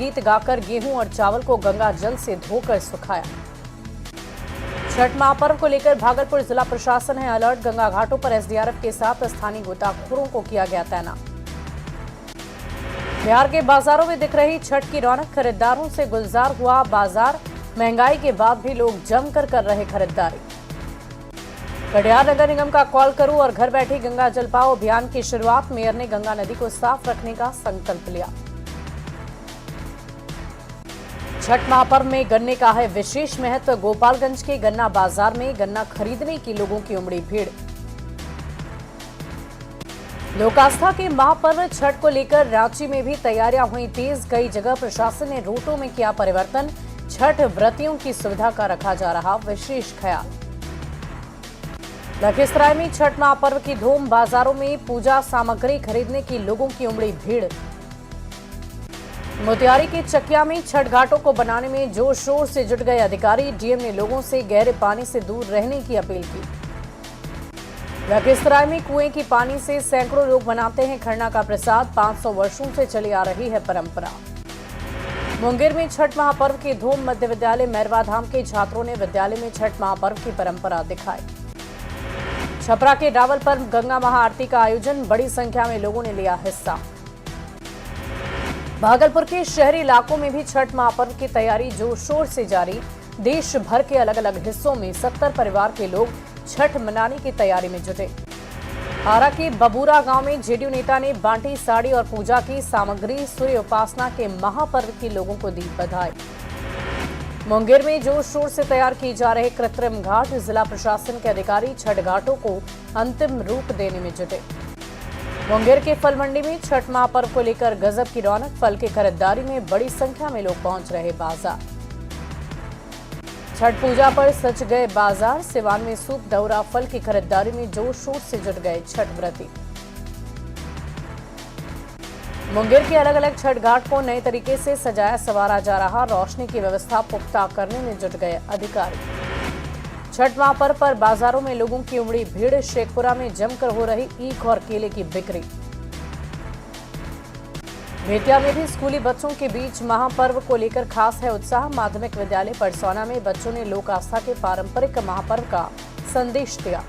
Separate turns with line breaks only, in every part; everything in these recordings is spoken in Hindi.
गीत गाकर गेहूं और चावल को गंगा जल से धोकर सुखाया। छठ महापर्व को लेकर भागलपुर जिला प्रशासन है अलर्ट। गंगा घाटों पर एसडीआरएफ के साथ स्थानीय गोताखोरों को किया गया तैनात। बिहार के बाजारों में दिख रही छठ की रौनक, खरीदारों से गुलजार हुआ बाजार। महंगाई के बाद भी लोग जमकर कर रहे खरीदारी। कटिहार नगर निगम का कॉल करूं और घर बैठे गंगा जल पाओ अभियान की शुरुआत। मेयर ने गंगा नदी को साफ रखने का संकल्प लिया। छठ महापर्व में गन्ने का है विशेष महत्व। गोपालगंज के गन्ना बाजार में गन्ना खरीदने की लोगों की उमड़ी भीड़। लोक आस्था के महापर्व छठ को लेकर रांची में भी तैयारियां हुई तेज। कई जगह प्रशासन ने रूटों में किया परिवर्तन। छठ व्रतियों की सुविधा का रखा जा रहा विशेष ख्याल। लखीसराय में छठ महापर्व की धूम। बाजारों में पूजा सामग्री खरीदने की लोगों की उमड़ी भीड़। मोतिहारी के चकिया में छठ घाटों को बनाने में जोर शोर से जुट गए अधिकारी। डीएम ने लोगों से गहरे पानी से दूर रहने की अपील की। लखीसराय में कुएं की पानी से सैकड़ों लोग बनाते हैं खरना का प्रसाद। 500 वर्षों से चली आ रही है परंपरा। मुंगेर में छठ महापर्व की धूम। मध्य विद्यालय मैरवा धाम के छात्रों ने विद्यालय में छठ महापर्व की परंपरा दिखाई। छपरा के डावल पर गंगा महाआरती का आयोजन। बड़ी संख्या में लोगों ने लिया हिस्सा। भागलपुर के शहरी इलाकों में भी छठ महापर्व की तैयारी जोर शोर से जारी। देश भर के अलग अलग हिस्सों में 70 परिवार के लोग छठ मनाने की तैयारी में जुटे। आरा के बबूरा गांव में जेडीयू नेता ने बांटी साड़ी और पूजा की सामग्री। सूर्य उपासना के महापर्व की लोगों को दी बधाई। मुंगेर में जोर शोर से तैयार किए जा रहे कृत्रिम घाट। जिला प्रशासन के अधिकारी छठ घाटों को अंतिम रूप देने में जुटे। मुंगेर के फल मंडी में छठ महापर्व को लेकर गजब की रौनक। फल की खरीदारी में बड़ी संख्या में लोग पहुंच रहे बाजार। छठ पूजा पर सज गए बाजार। सिवान में सूप दौरा फल की खरीदारी में जोर शोर से जुट गए छठ व्रती। मुंगेर के अलग अलग छठ घाट को नए तरीके से सजाया संवारा जा रहा। रोशनी की व्यवस्था पुख्ता करने में जुट गए अधिकारी। छठ महापर्व पर बाजारों में लोगों की उमड़ी भीड़। शेखपुरा में जमकर हो रही ईख और केले की बिक्री। बेतिया में भी स्कूली बच्चों के बीच महापर्व को लेकर खास है उत्साह। माध्यमिक विद्यालय परसौना में बच्चों ने लोक आस्था के पारंपरिक महापर्व का संदेश दिया।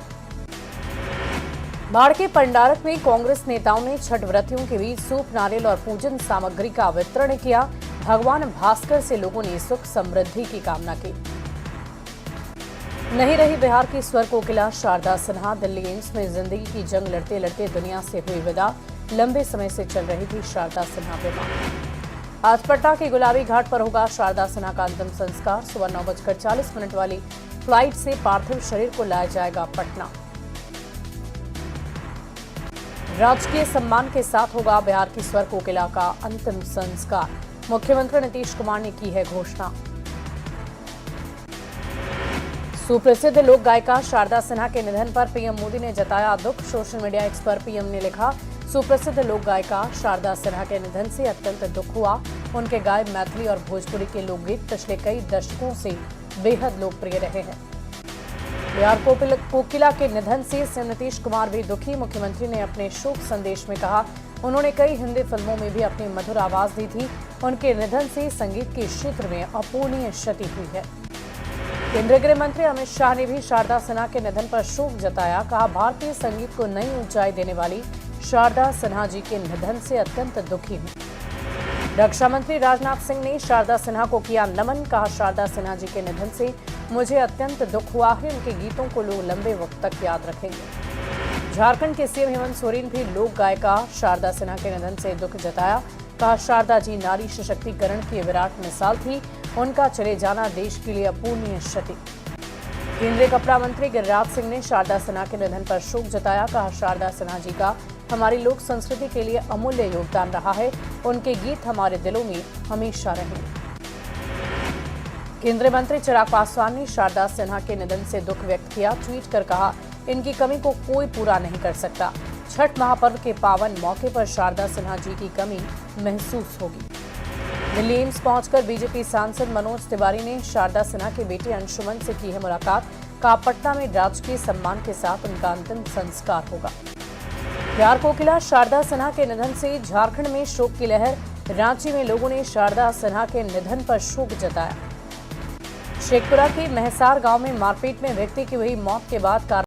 बाढ़ के पंडारक में कांग्रेस नेताओं ने छठ व्रतियों के बीच सूप, नारियल और पूजन सामग्री का वितरण किया। भगवान भास्कर से लोगों ने सुख समृद्धि की कामना की। नहीं रही बिहार की स्वर कोकिला शारदा सिन्हा। दिल्ली एम्स में जिंदगी की जंग लड़ते लड़ते दुनिया से हुई विदा। लंबे समय से चल रही थी शारदा सिन्हा बीमार। आज पटना के गुलाबी घाट पर होगा शारदा सिन्हा का अंतिम संस्कार। सुबह 9:40 वाली फ्लाइट से पार्थिव शरीर को लाया जाएगा पटना। राजकीय सम्मान के साथ होगा बिहार की स्वर कोकिला का अंतिम संस्कार। मुख्यमंत्री नीतीश कुमार ने की है घोषणा। सुप्रसिद्ध लोक गायिका शारदा सिन्हा के निधन पर पीएम मोदी ने जताया दुख। सोशल मीडिया एक्स पर पीएम ने लिखा, सुप्रसिद्ध लोक गायिका शारदा सिन्हा के निधन से अत्यंत दुख हुआ। उनके गाए मैथिली और भोजपुरी के लोकगीत पिछले कई दशकों से बेहद लोकप्रिय रहे हैं। बिहार कोकिला के निधन से सीएम नीतीश कुमार भी दुखी। मुख्यमंत्री ने अपने शोक संदेश में कहा, उन्होंने कई हिंदी फिल्मों में भी अपनी मधुर आवाज दी थी। उनके निधन से संगीत के क्षेत्र में अपूरणीय क्षति हुई है। केंद्रीय गृह मंत्री अमित शाह ने भी शारदा सिन्हा के निधन पर शोक जताया। कहा, भारतीय संगीत को नई ऊंचाई देने वाली शारदा सिन्हा जी के निधन से अत्यंत दुखी हूं। रक्षा मंत्री राजनाथ सिंह ने शारदा सिन्हा को किया नमन। कहा, शारदा सिन्हा जी के निधन से मुझे अत्यंत दुख हुआ है। उनके गीतों को लोग लंबे वक्त तक याद रखेंगे। झारखंड के सीएम हेमंत सोरेन भी लोक गायिका शारदा सिन्हा के निधन से दुख जताया। कहा, शारदा जी नारी सशक्तिकरण की विराट मिसाल थी। उनका चले जाना देश के लिए अपूरणीय क्षति। केंद्रीय कपड़ा मंत्री गिरिराज सिंह ने शारदा सिन्हा के निधन पर शोक जताया। कहा, शारदा सिन्हा जी का हमारी लोक संस्कृति के लिए अमूल्य योगदान रहा है। उनके गीत हमारे दिलों में हमेशा रहेंगे। केंद्रीय मंत्री चिराग पासवान ने शारदा सिन्हा के निधन से दुख व्यक्त किया। ट्वीट कर कहा, इनकी कमी को कोई पूरा नहीं कर सकता। छठ महापर्व के पावन मौके पर शारदा सिन्हा जी की कमी महसूस होगी। दिल्ली एम्स पहुंचकर बीजेपी सांसद मनोज तिवारी ने शारदा सिन्हा के बेटे अंशुमन से की है मुलाकात। कहा, पटना में राजकीय सम्मान के साथ उनका अंतिम संस्कार होगा। बिहार कोकिला शारदा सिन्हा के निधन से झारखंड में शोक की लहर। रांची में लोगों ने शारदा सिन्हा के निधन पर शोक जताया। शेखपुरा के महसार गांव में मारपीट में व्यक्ति की हुई मौत के बाद